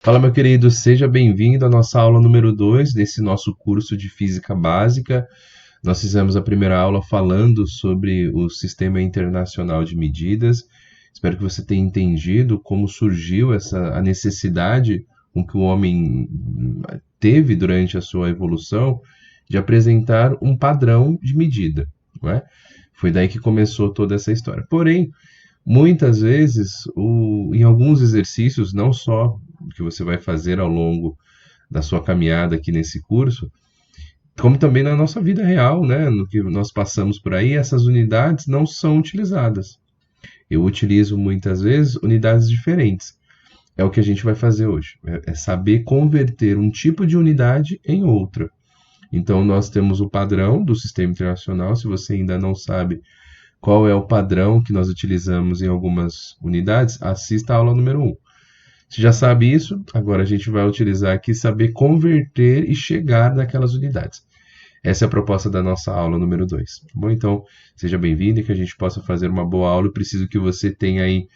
Fala, meu querido, seja bem-vindo à nossa aula número 2 desse nosso curso de Física Básica. Nós fizemos a primeira aula falando sobre o Sistema Internacional de Medidas. Espero que você tenha entendido como surgiu a necessidade com que o homem teve durante a sua evolução de apresentar um padrão de medida, não é? Foi daí que começou toda essa história. Porém, muitas vezes, em alguns exercícios, não só que você vai fazer ao longo da sua caminhada aqui nesse curso, como também na nossa vida real, né? No que nós passamos por aí, essas unidades não são utilizadas. Eu utilizo muitas vezes unidades diferentes. É o que a gente vai fazer hoje. É saber converter um tipo de unidade em outra. Então, nós temos o padrão do Sistema Internacional. Se você ainda não sabe qual é o padrão que nós utilizamos em algumas unidades, assista a aula número 1. Você já sabe isso, agora a gente vai utilizar aqui saber converter e chegar naquelas unidades. Essa é a proposta da nossa aula número 2. Tá bom? Então, seja bem-vindo e que a gente possa fazer uma boa aula. Eu preciso que você tenha aí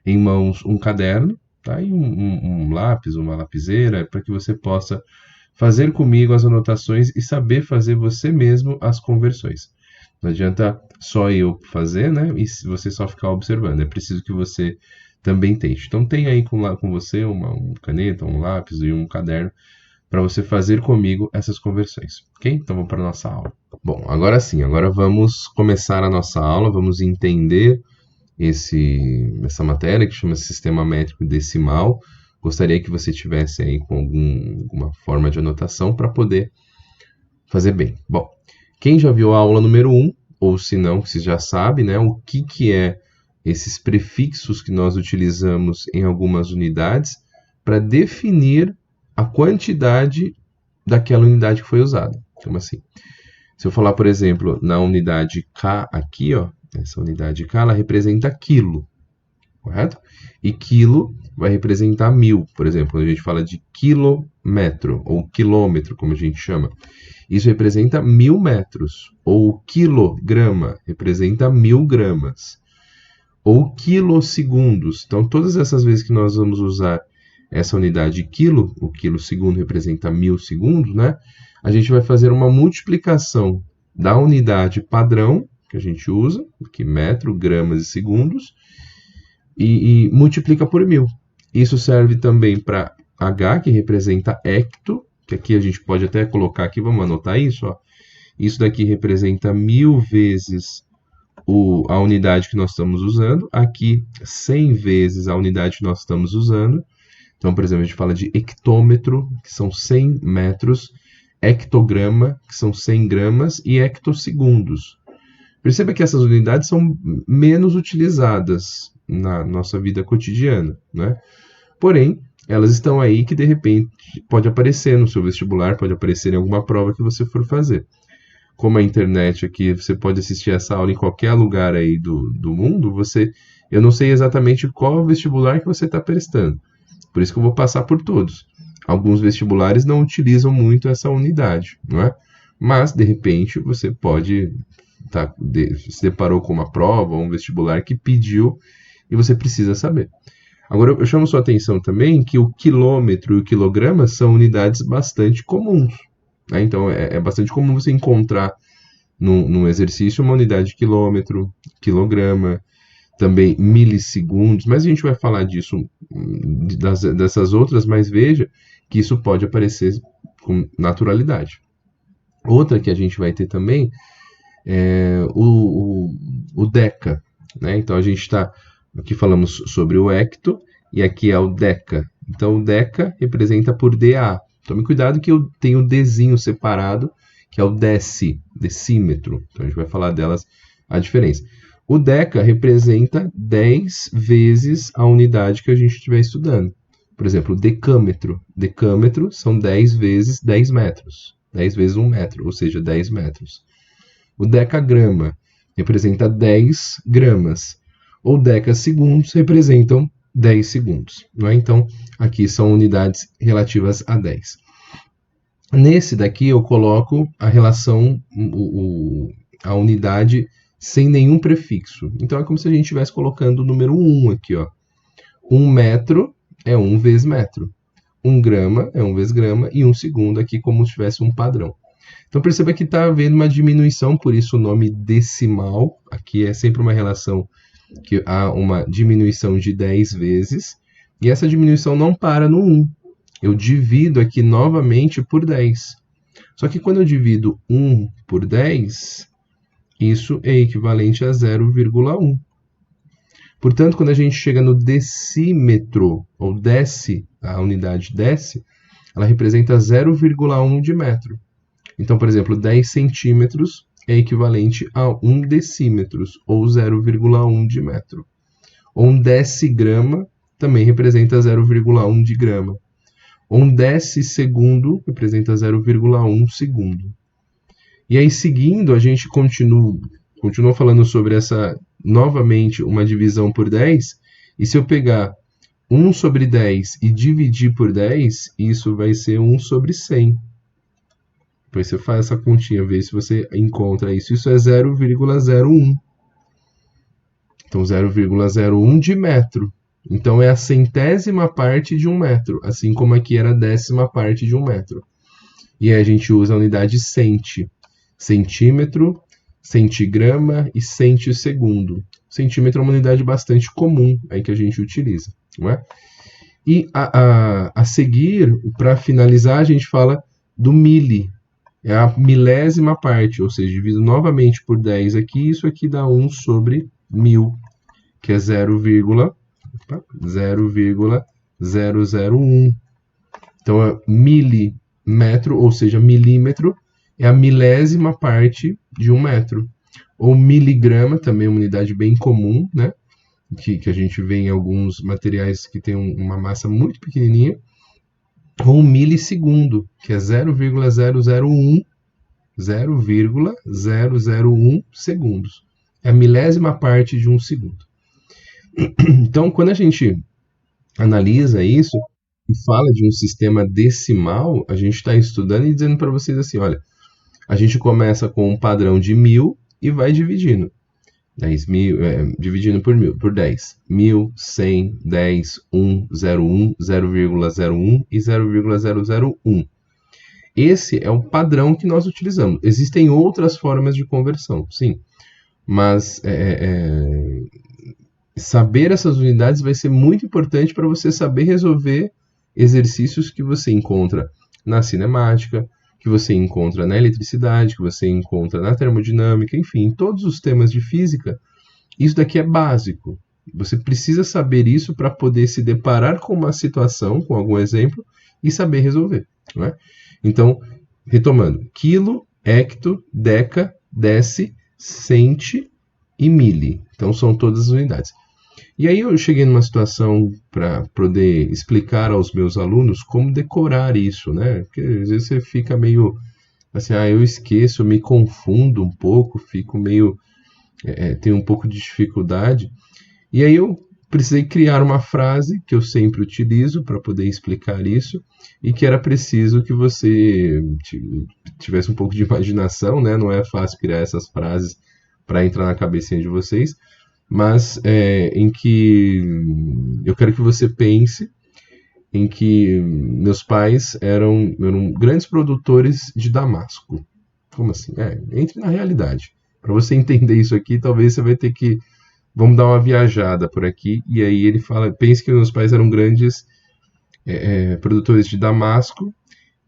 em mãos um caderno, tá? E um lápis, uma lapiseira, para que você possa fazer comigo as anotações e saber fazer você mesmo as conversões. Não adianta só eu fazer, né? E você só ficar observando. É preciso que você também tente. Então, tem aí com você uma caneta, um lápis e um caderno para você fazer comigo essas conversões, ok? Então, vamos para a nossa aula. Bom, agora sim, agora vamos começar a nossa aula, vamos entender essa matéria que chama Sistema Métrico Decimal. Gostaria que você tivesse aí com alguma forma de anotação para poder fazer bem. Bom, quem já viu a aula número 1, ou se não, você já sabe, né, o que é esses prefixos que nós utilizamos em algumas unidades para definir a quantidade daquela unidade que foi usada. Como assim? Se eu falar, por exemplo, na unidade K aqui, ó, essa unidade K, ela representa quilo, correto? E quilo vai representar 1000, por exemplo, quando a gente fala de quilômetro, ou quilômetro, como a gente chama. Isso representa 1000 metros, ou quilograma, representa 1000 gramas, ou quilossegundos. Então, todas essas vezes que nós vamos usar essa unidade quilo, o quilossegundo representa 1000 segundos, né? A gente vai fazer uma multiplicação da unidade padrão que a gente usa, aqui metro, gramas e segundos, e multiplica por 1000. Isso serve também para H, que representa hecto, que aqui a gente pode até colocar aqui, vamos anotar isso, ó. Isso daqui representa 1000 vezes a unidade que nós estamos usando, aqui 100 vezes a unidade que nós estamos usando. Então, por exemplo, a gente fala de hectômetro, que são 100 metros, hectograma, que são 100 gramas, e hectossegundos. Perceba que essas unidades são menos utilizadas na nossa vida cotidiana, né? Porém, elas estão aí que de repente pode aparecer no seu vestibular, pode aparecer em alguma prova que você for fazer. Como a internet aqui, você pode assistir essa aula em qualquer lugar aí do mundo, eu não sei exatamente qual vestibular que você está prestando. Por isso que eu vou passar por todos. Alguns vestibulares não utilizam muito essa unidade, não é? Mas, de repente, você pode se deparou com uma prova ou um vestibular que pediu e você precisa saber. Agora, eu chamo sua atenção também que o quilômetro e o quilograma são unidades bastante comuns, né? Então, é bastante comum você encontrar num exercício uma unidade de quilômetro, quilograma, também milissegundos, mas a gente vai falar disso, dessas outras, mas veja que isso pode aparecer com naturalidade. Outra que a gente vai ter também é o deca, né? Então a gente está aqui falamos sobre o hecto e aqui é o deca. Então o deca representa por DA. Tome cuidado que eu tenho o Dzinho separado, que é o decímetro. Então a gente vai falar delas, a diferença. O deca representa 10 vezes a unidade que a gente estiver estudando. Por exemplo, o decâmetro. Decâmetro são 10 vezes 10 metros. 10 vezes 1 metro, ou seja, 10 metros. O decagrama representa 10 gramas. Ou decassegundos representam 10 segundos. Não é? Então, aqui são unidades relativas a 10. Nesse daqui eu coloco a relação, a unidade sem nenhum prefixo. Então é como se a gente estivesse colocando o número 1 aqui, ó. 1 metro é 1 vezes metro. 1 grama é 1 vezes grama, e 1 segundo aqui como se tivesse um padrão. Então perceba que está havendo uma diminuição, por isso o nome decimal, aqui é sempre uma relação que há uma diminuição de 10 vezes, e essa diminuição não para no 1. Eu divido aqui novamente por 10. Só que quando eu divido 1 por 10, isso é equivalente a 0,1. Portanto, quando a gente chega no decímetro, ou desce, a unidade desce, ela representa 0,1 de metro. Então, por exemplo, 10 centímetros é equivalente a 1 decímetro, ou 0,1 de metro. Ou 1 decigrama também representa 0,1 de grama. Ou 1 decisegundo representa 0,1 segundo. E aí, seguindo, a gente continua falando sobre essa, novamente, uma divisão por 10. E se eu pegar 1 sobre 10 e dividir por 10, isso vai ser 1 sobre 100. Depois você faz essa continha, vê se você encontra isso. Isso é 0,01. Então, 0,01 de metro. Então, é a centésima parte de 1 metro, assim como aqui era a décima parte de 1 metro. E aí a gente usa a unidade centi. Centímetro, centigrama e centissegundo. Centímetro é uma unidade bastante comum aí que a gente utiliza, não é? E a seguir, para finalizar, a gente fala do mili. É a milésima parte, ou seja, divido novamente por 10 aqui, isso aqui dá 1 sobre 1000, que é 0,001. Então, é milímetro, ou seja, milímetro, é a milésima parte de 1 metro. Ou miligrama, também é uma unidade bem comum, né? Que a gente vê em alguns materiais que tem uma massa muito pequenininha. Ou milissegundo, que é 0,001 segundos. É a milésima parte de 1 segundo. Então, quando a gente analisa isso e fala de um sistema decimal, a gente está estudando e dizendo para vocês assim, olha, a gente começa com um padrão de 1000 e vai dividindo. 10.000, dividindo por 10. 1000, 100, 10, 1, 0,1, 0,01 e 0,001. Esse é o padrão que nós utilizamos. Existem outras formas de conversão, sim. Mas saber essas unidades vai ser muito importante para você saber resolver exercícios que você encontra na cinemática, que você encontra na eletricidade, que você encontra na termodinâmica, enfim, em todos os temas de física. Isso daqui é básico. Você precisa saber isso para poder se deparar com uma situação, com algum exemplo, e saber resolver, não é? Então, retomando, quilo, hecto, deca, deci, centi e mili. Então, são todas as unidades. E aí eu cheguei numa situação para poder explicar aos meus alunos como decorar isso, né? Porque às vezes você fica meio assim, eu esqueço, eu me confundo um pouco, fico meio, tenho um pouco de dificuldade. E aí eu precisei criar uma frase que eu sempre utilizo para poder explicar isso, e que era preciso que você tivesse um pouco de imaginação, né? Não é fácil criar essas frases para entrar na cabecinha de vocês, mas em que eu quero que você pense em que meus pais eram grandes produtores de damasco. Como assim? Entre na realidade. Para você entender isso aqui, talvez você vai ter que... Vamos dar uma viajada por aqui. E aí ele fala, pense que meus pais eram grandes produtores de damasco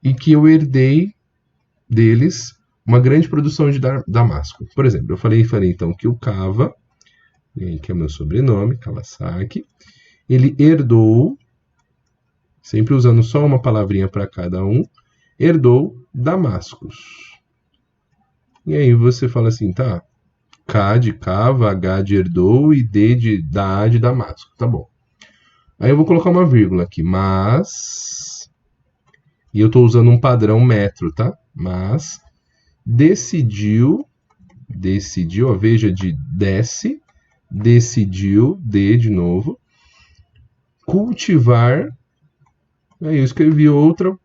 e que eu herdei deles uma grande produção de damasco. Por exemplo, eu falei então que o Cava, que é meu sobrenome, Kawasaki, ele herdou, sempre usando só uma palavrinha para cada um, herdou damascos. E aí você fala assim, tá, K de Cava, H de herdou e D de damasco, tá bom. Aí eu vou colocar uma vírgula aqui, mas, e eu estou usando um padrão metro, tá? Mas decidiu, veja de desce, decidiu, D de novo, cultivar, aí eu escrevi outra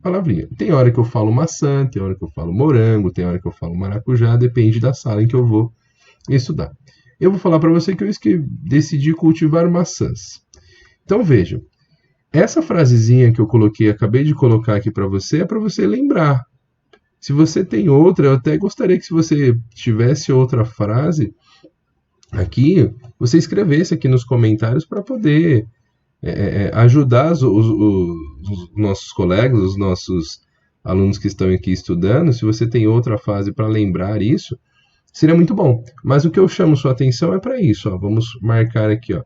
palavrinha. Tem hora que eu falo maçã, tem hora que eu falo morango, tem hora que eu falo maracujá, depende da sala em que eu vou estudar. Eu vou falar para você que eu decidi cultivar maçãs. Então vejam, Essa frasezinha que eu coloquei, acabei de colocar aqui para você, é para você lembrar. Se você tem outra, eu até gostaria que se você tivesse outra frase aqui, você escrevesse aqui nos comentários para poder ajudar os nossos colegas, os nossos alunos que estão aqui estudando. Se você tem outra frase para lembrar isso, seria muito bom. Mas o que eu chamo sua atenção é para isso. Ó. Vamos marcar aqui. Ó.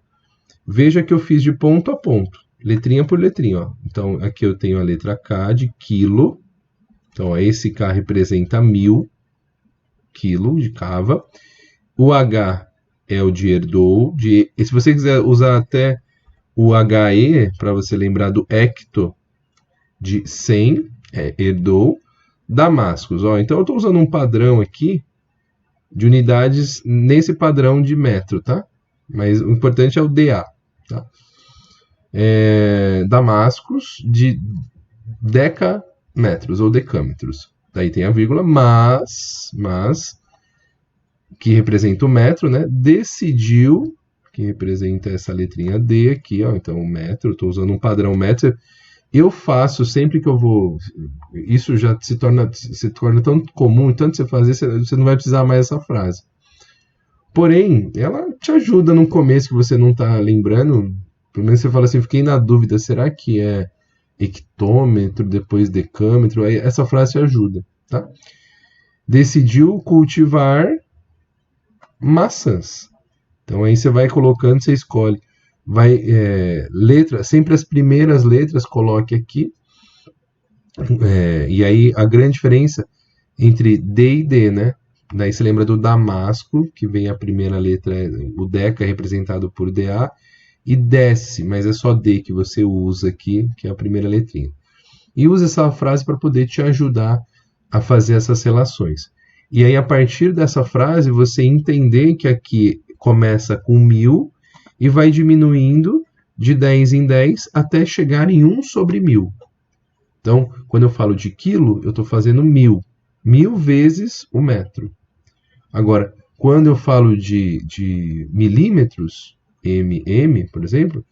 Veja que eu fiz de ponto a ponto, letrinha por letrinha. Ó. Então, aqui eu tenho a letra K de quilo. Então, ó, esse K representa 1000 quilo de cava. O H é o de herdou. E se você quiser usar até o HE, para você lembrar do hecto, de 100, herdou. Damascus. Ó, então, eu estou usando um padrão aqui de unidades nesse padrão de metro, tá? Mas o importante é o DA. Tá? Damascus de decâmetros ou decâmetros. Daí tem a vírgula, mas que representa o metro, né? Decidiu, que representa essa letrinha D aqui, ó. Então, o metro, estou usando um padrão metro. Eu faço sempre que eu vou. Isso já se torna tão comum, tanto você fazer, você não vai precisar mais dessa frase. Porém, ela te ajuda no começo que você não está lembrando. Pelo menos você fala assim, fiquei na dúvida, será que é hectômetro, depois decâmetro? Aí essa frase te ajuda, tá? Decidiu cultivar maçãs. Então aí você vai colocando, você escolhe. Vai, letra, sempre as primeiras letras coloque aqui. E aí a grande diferença entre D e D, né? Daí você lembra do Damasco, que vem a primeira letra, o Deca é representado por DA, e desce, mas é só D que você usa aqui, que é a primeira letrinha. E usa essa frase para poder te ajudar a fazer essas relações. E aí, a partir dessa frase, você entender que aqui começa com 1000 e vai diminuindo de 10 em 10 até chegar em 1 sobre 1000. Então, quando eu falo de quilo, eu estou fazendo 1000. 1000 vezes o metro. Agora, quando eu falo de milímetros, mm, por exemplo,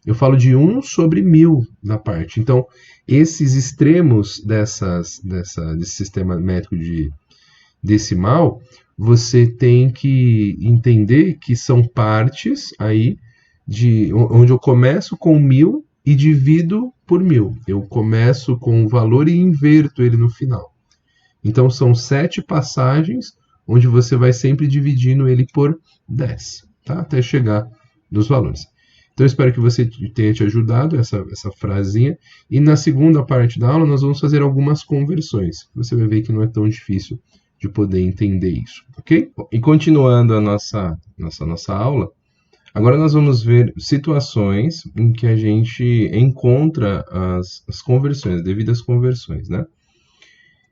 eu falo de 1 sobre 1000 na parte. Então, esses extremos desse sistema métrico de decimal, você tem que entender que são partes aí onde eu começo com 1000 e divido por 1000. Eu começo com o valor e inverto ele no final. Então, são 7 passagens onde você vai sempre dividindo ele por 10, tá? Até chegar nos valores. Então, eu espero que você tenha te ajudado essa frasinha. E na segunda parte da aula, nós vamos fazer algumas conversões. Você vai ver que não é tão difícil de poder entender isso, ok? E continuando a nossa aula, agora nós vamos ver situações em que a gente encontra as conversões, as devidas conversões, né?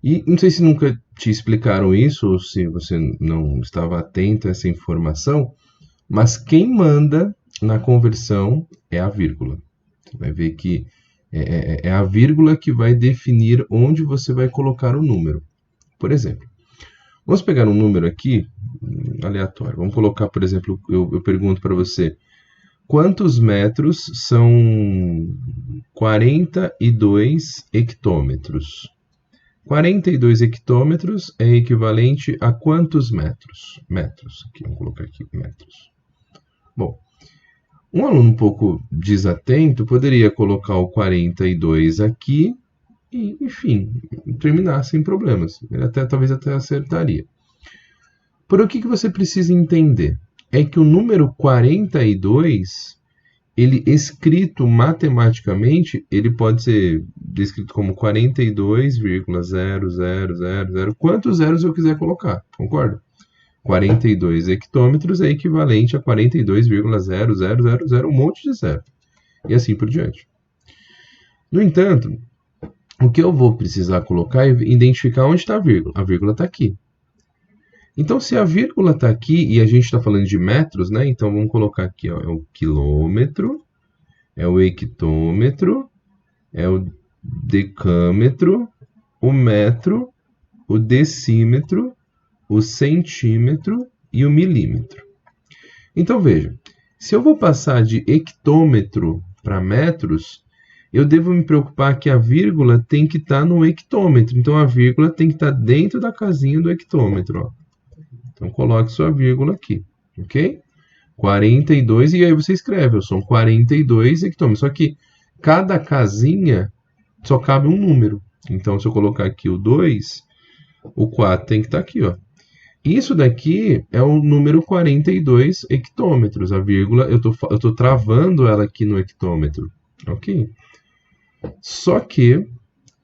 E não sei se nunca te explicaram isso, ou se você não estava atento a essa informação, mas quem manda na conversão é a vírgula. Você vai ver que é a vírgula que vai definir onde você vai colocar o número. Por exemplo, vamos pegar um número aqui, aleatório. Vamos colocar, por exemplo, eu pergunto para você, quantos metros são 42 hectômetros? 42 hectômetros é equivalente a quantos metros? Metros. Aqui, vamos colocar aqui metros. Bom, um aluno um pouco desatento poderia colocar o 42 aqui e, enfim, terminar sem problemas. Ele talvez até acertaria. Por o que você precisa entender? É que o número 42, ele escrito matematicamente, ele pode ser descrito como 42,0000, quantos zeros eu quiser colocar, concorda? 42 hectômetros é equivalente a 42,0000, um monte de zero. E assim por diante. No entanto, o que eu vou precisar colocar é identificar onde está a vírgula. A vírgula está aqui. Então, se a vírgula está aqui, e a gente está falando de metros, né? Então, vamos colocar aqui, ó, é o quilômetro, é o hectômetro, é o decâmetro, o metro, o decímetro, o centímetro e o milímetro. Então, veja, se eu vou passar de hectômetro para metros, eu devo me preocupar que a vírgula tem que estar no hectômetro. Então, a vírgula tem que estar dentro da casinha do hectômetro. Ó. Então, coloque sua vírgula aqui, ok? 42, e aí você escreve, são 42 hectômetros. Só que cada casinha só cabe um número. Então, se eu colocar aqui o 2, o 4 tem que estar aqui, ó. Isso daqui é o número 42 hectômetros. A vírgula, eu tô travando ela aqui no hectômetro, ok? Só que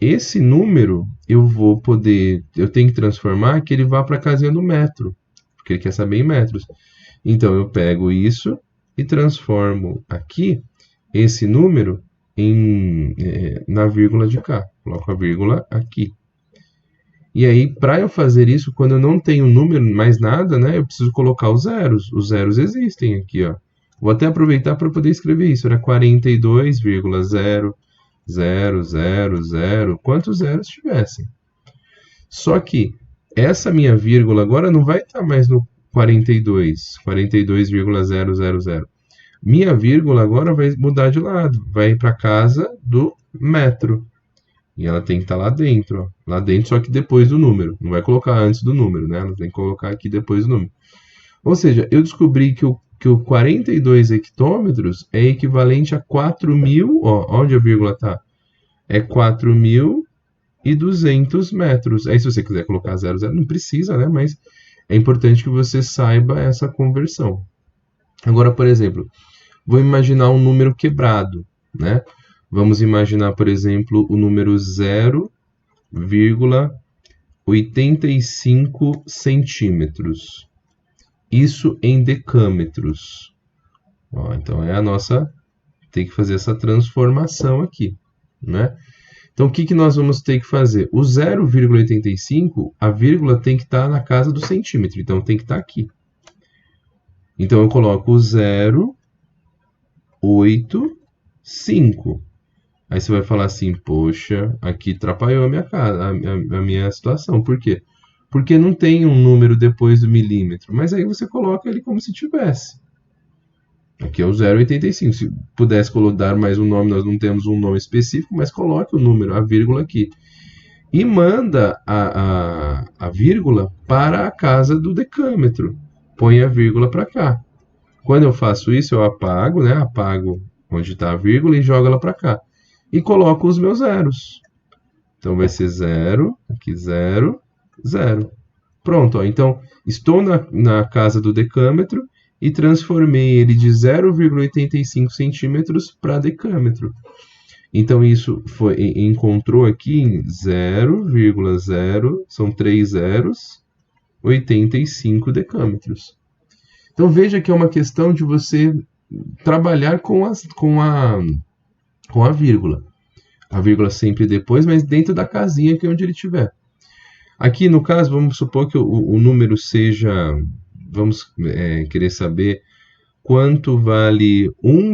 esse número eu tenho que transformar que ele vá para a casinha do metro, porque ele quer saber em metros. Então eu pego isso e transformo aqui esse número na vírgula de cá. Coloco a vírgula aqui. E aí, para eu fazer isso, quando eu não tenho número, mais nada, né, eu preciso colocar os zeros. Os zeros existem aqui, ó. Vou até aproveitar para poder escrever isso. Era 42,0000, quantos zeros tivessem. Só que essa minha vírgula agora não vai estar mais no 42,000. Minha vírgula agora vai mudar de lado, vai para a casa do metro. E ela tem que estar lá dentro, ó. Lá dentro, só que depois do número. Não vai colocar antes do número, né? Ela tem que colocar aqui depois do número. Ou seja, eu descobri que o 42 hectômetros é equivalente a 4.000, ó, onde a vírgula está? É 4.200 metros. Aí se você quiser colocar 00, não precisa, né? Mas é importante que você saiba essa conversão. Agora, por exemplo, vou imaginar um número quebrado, né? Vamos imaginar, por exemplo, o número 0,85 centímetros. Isso em decâmetros. Ó, então é a nossa... Tem que fazer essa transformação aqui, né? Então o que nós vamos ter que fazer? O 0,85, a vírgula tem que estar na casa do centímetro. Então tem que estar aqui. Então eu coloco o 0,85. Aí você vai falar assim, poxa, aqui atrapalhou a minha situação. Por quê? Porque não tem um número depois do milímetro. Mas aí você coloca ele como se tivesse. Aqui é o 0,85. Se pudesse dar mais um nome, nós não temos um nome específico, mas coloque o número, a vírgula aqui. E manda a vírgula para a casa do decâmetro. Põe a vírgula para cá. Quando eu faço isso, eu apago, né? Apago onde está a vírgula e jogo ela para cá. E coloco os meus zeros. Então vai ser 0, aqui 0, 0. Pronto, ó. Então estou na casa do decâmetro e transformei ele de 0,85 centímetros para decâmetro. Então isso encontrou aqui em 0,0, são 3 zeros, 85 decâmetros. Então veja que é uma questão de você trabalhar com a vírgula. A vírgula sempre depois, mas dentro da casinha que é onde ele estiver. Aqui no caso, vamos supor que o número seja... Vamos querer saber quanto vale 1,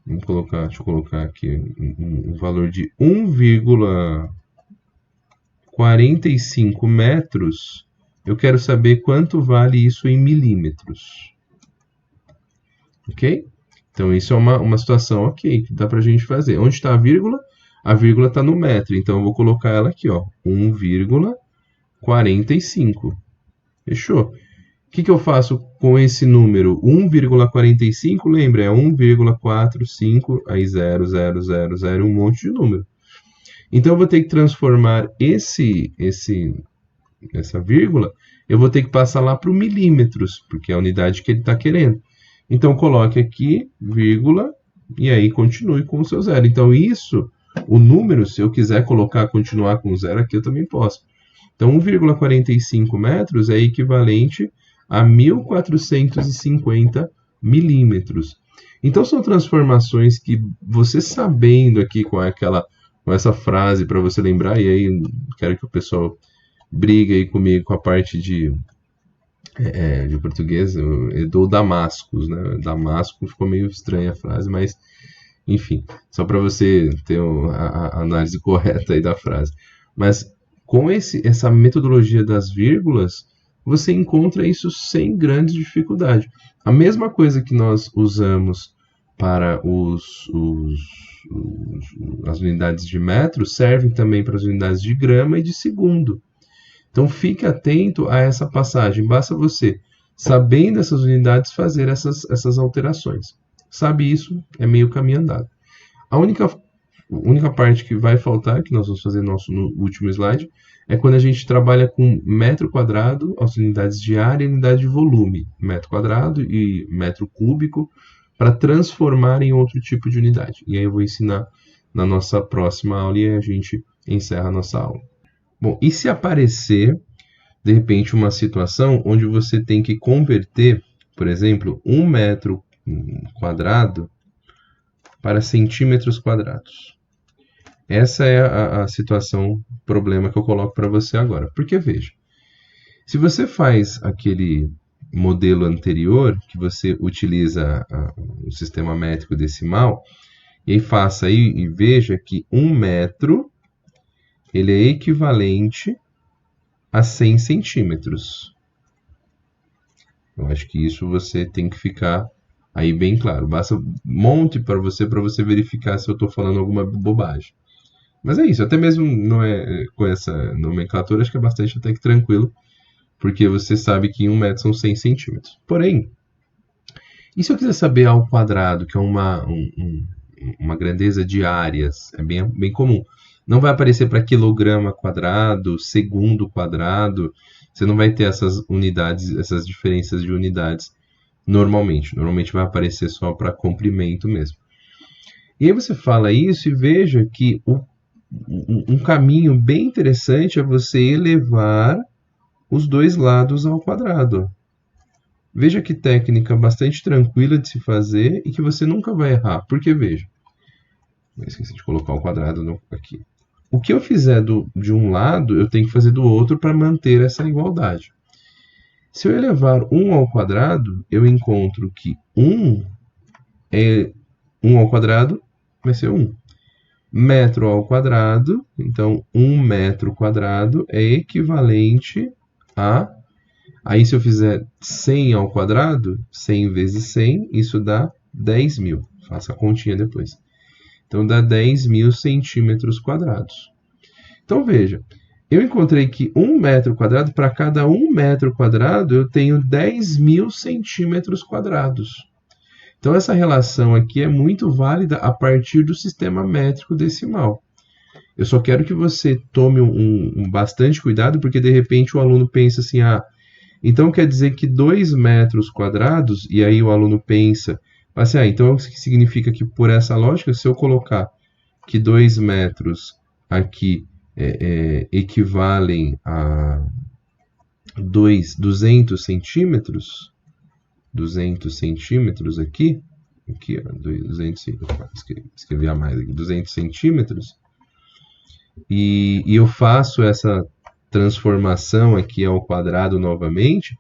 deixa eu colocar aqui um valor de 1,45 metros. Eu quero saber quanto vale isso em milímetros. Ok? Então, isso é uma situação ok, que dá para a gente fazer. Onde está a vírgula? A vírgula está no metro. Então, eu vou colocar ela aqui, ó, 1,45. Fechou? O que eu faço com esse número? 1,45, lembra? É 1,45, aí 0, 0, 0, 0, um monte de número. Então, eu vou ter que transformar essa vírgula, eu vou ter que passar lá para o milímetros, porque é a unidade que ele está querendo. Então, coloque aqui, vírgula, e aí continue com o seu zero. Então, o número, se eu quiser continuar com o zero aqui, eu também posso. Então, 1,45 metros é equivalente a 1.450 milímetros. Então, são transformações que você sabendo aqui com essa frase para você lembrar, e aí quero que o pessoal brigue aí comigo com a parte de português, do Damascus, né? Damasco ficou meio estranha a frase, mas enfim, só para você ter a análise correta aí da frase. Mas com essa metodologia das vírgulas, você encontra isso sem grande dificuldade. A mesma coisa que nós usamos para as unidades de metro, servem também para as unidades de grama e de segundo. Então fique atento a essa passagem. Basta você, sabendo essas unidades, fazer essas alterações. Sabe isso, é meio caminho andado. A única parte que vai faltar, que nós vamos fazer no último slide, é quando a gente trabalha com metro quadrado, as unidades de área e unidade de volume, metro quadrado e metro cúbico, para transformar em outro tipo de unidade. E aí eu vou ensinar na nossa próxima aula e a gente encerra a nossa aula. Bom, e se aparecer, de repente, uma situação onde você tem que converter, por exemplo, 1 metro quadrado para centímetros quadrados? Essa é a situação, problema que eu coloco para você agora. Porque, veja, se você faz aquele modelo anterior, que você utiliza o sistema métrico decimal, e aí faça aí e veja que 1 metro ele é equivalente a 100 centímetros. Eu acho que isso você tem que ficar aí bem claro. Basta monte para você verificar se eu estou falando alguma bobagem. Mas é isso, até mesmo não é com essa nomenclatura, acho que é bastante até que tranquilo, porque você sabe que 1 metro são 100 centímetros. Porém, e se eu quiser saber ao quadrado, que é uma grandeza de áreas, é bem comum. Não vai aparecer para quilograma quadrado, segundo quadrado, você não vai ter essas unidades, essas diferenças de unidades normalmente. Normalmente vai aparecer só para comprimento mesmo. E aí você fala isso e veja que um caminho bem interessante é você elevar os dois lados ao quadrado. Veja que técnica bastante tranquila de se fazer e que você nunca vai errar. Porque, veja, eu esqueci de colocar o quadrado aqui. O que eu fizer de um lado, eu tenho que fazer do outro para manter essa igualdade. Se eu elevar 1 ao quadrado, eu encontro que 1 ao quadrado vai ser 1. Metro ao quadrado, então 1 metro quadrado é equivalente a... Aí se eu fizer 100 ao quadrado, 100 vezes 100, isso dá 10.000. Faça a continha depois. Então dá 10.000 centímetros quadrados. Então veja, eu encontrei que 1 metro quadrado, para cada 1 metro quadrado, eu tenho 10.000 centímetros quadrados. Então essa relação aqui é muito válida a partir do sistema métrico decimal. Eu só quero que você tome bastante cuidado, porque de repente o aluno pensa assim, então quer dizer que 2 metros quadrados, e aí o aluno pensa, assim, então o que significa que por essa lógica, se eu colocar que 2 metros aqui equivalem a 200 centímetros, 200 centímetros aqui ó, 200, escrevi a mais aqui, 200 centímetros, e eu faço essa transformação aqui ao quadrado novamente,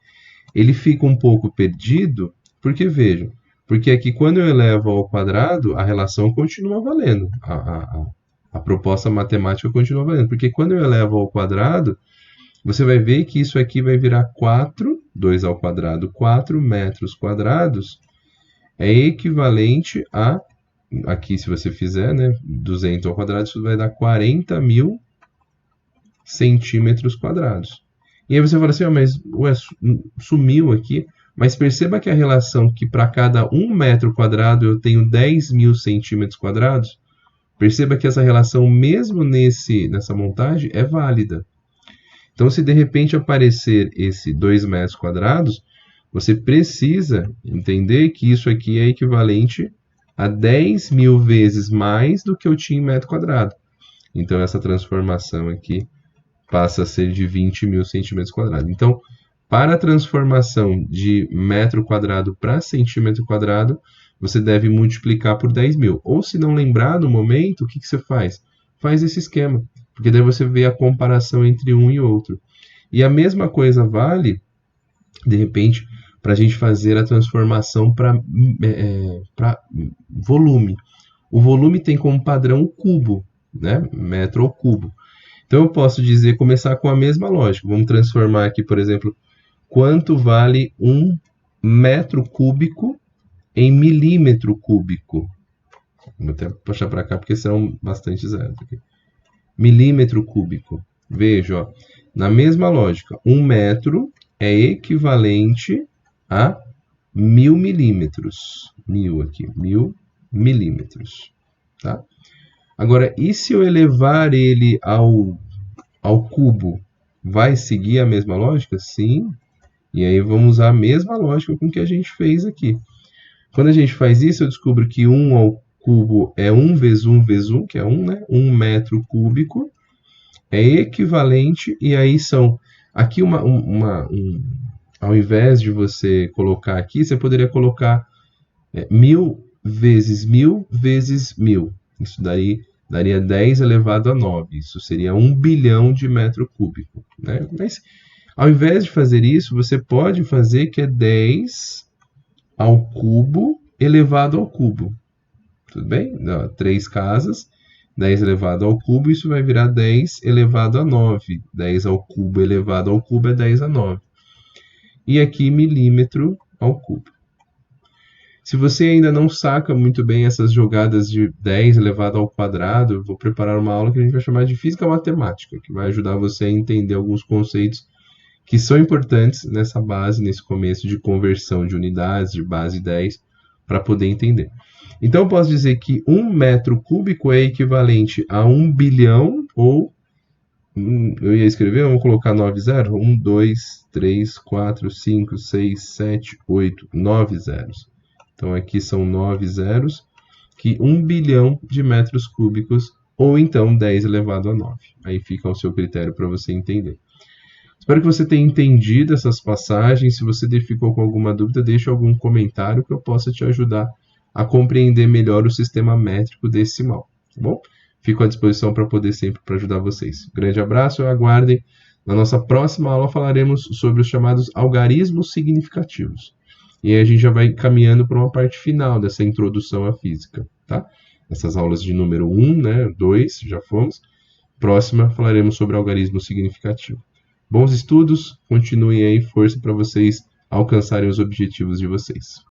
ele fica um pouco perdido, porque veja, porque aqui quando eu elevo ao quadrado, a relação continua valendo, a proposta matemática continua valendo, porque quando eu elevo ao quadrado, você vai ver que isso aqui vai virar 4, 2 ao quadrado, 4 metros quadrados, é equivalente a, aqui se você fizer, né, 200 ao quadrado, isso vai dar 40.000 centímetros quadrados. E aí você fala assim, mas sumiu aqui, mas perceba que a relação que para cada 1 metro quadrado eu tenho 10.000 centímetros quadrados, perceba que essa relação, mesmo nessa montagem, é válida. Então, se de repente aparecer esse 2 metros quadrados, você precisa entender que isso aqui é equivalente a 10.000 vezes mais do que eu tinha em metro quadrado. Então, essa transformação aqui passa a ser de 20.000 centímetros quadrados. Então, para a transformação de metro quadrado para centímetro quadrado, você deve multiplicar por 10.000. Ou se não lembrar no momento, o que você faz? Faz esse esquema, porque daí você vê a comparação entre um e outro. E a mesma coisa vale, de repente, para a gente fazer a transformação para volume. O volume tem como padrão o cubo, né? Metro ao cubo. Então eu posso começar com a mesma lógica. Vamos transformar aqui, por exemplo, quanto vale 1 metro cúbico em milímetro cúbico. Vou até puxar para cá porque são bastante zeros aqui. Milímetro cúbico. Veja, ó, na mesma lógica, 1 metro é equivalente a 1000 milímetros. 1000 aqui, 1000 milímetros. Tá? Agora, e se eu elevar ele ao cubo? Vai seguir a mesma lógica? Sim. E aí vamos usar a mesma lógica com que a gente fez aqui. Quando a gente faz isso, eu descubro que 1 ao cubo é 1 vezes 1 vezes 1, que é 1, né? 1 metro cúbico. É equivalente, e aí são... Aqui, ao invés de você colocar aqui, você poderia colocar 1000 vezes 1000 vezes 1000. Isso daria 10 elevado a 9. Isso seria 1 bilhão de metro cúbico. Né? Mas, ao invés de fazer isso, você pode fazer que é 10 ao cubo elevado ao cubo. Tudo bem? 3 casas, 10 elevado ao cubo, isso vai virar 10 elevado a 9. 10 ao cubo elevado ao cubo é 10 a 9. E aqui, milímetro ao cubo. Se você ainda não saca muito bem essas jogadas de 10 elevado ao quadrado, eu vou preparar uma aula que a gente vai chamar de física matemática, que vai ajudar você a entender alguns conceitos que são importantes nessa base, nesse começo de conversão de unidades, de base 10, para poder entender. Então, eu posso dizer que 1 metro cúbico é equivalente a 1 bilhão, ou, eu ia escrever, vamos colocar 9 zeros, 1, 2, 3, 4, 5, 6, 7, 8, 9 zeros. Então, aqui são 9 zeros, que 1 bilhão de metros cúbicos, ou então 10 elevado a 9. Aí fica ao seu critério para você entender. Espero que você tenha entendido essas passagens. Se você ficou com alguma dúvida, deixe algum comentário que eu possa te ajudar a compreender melhor o sistema métrico decimal. Tá bom? Fico à disposição para poder sempre ajudar vocês. Grande abraço, aguardem. Na nossa próxima aula falaremos sobre os chamados algarismos significativos. E aí a gente já vai caminhando para uma parte final dessa introdução à física. Tá? Essas aulas de número 1, né, 2, já fomos. Próxima falaremos sobre algarismo significativo. Bons estudos, continuem aí, força para vocês alcançarem os objetivos de vocês.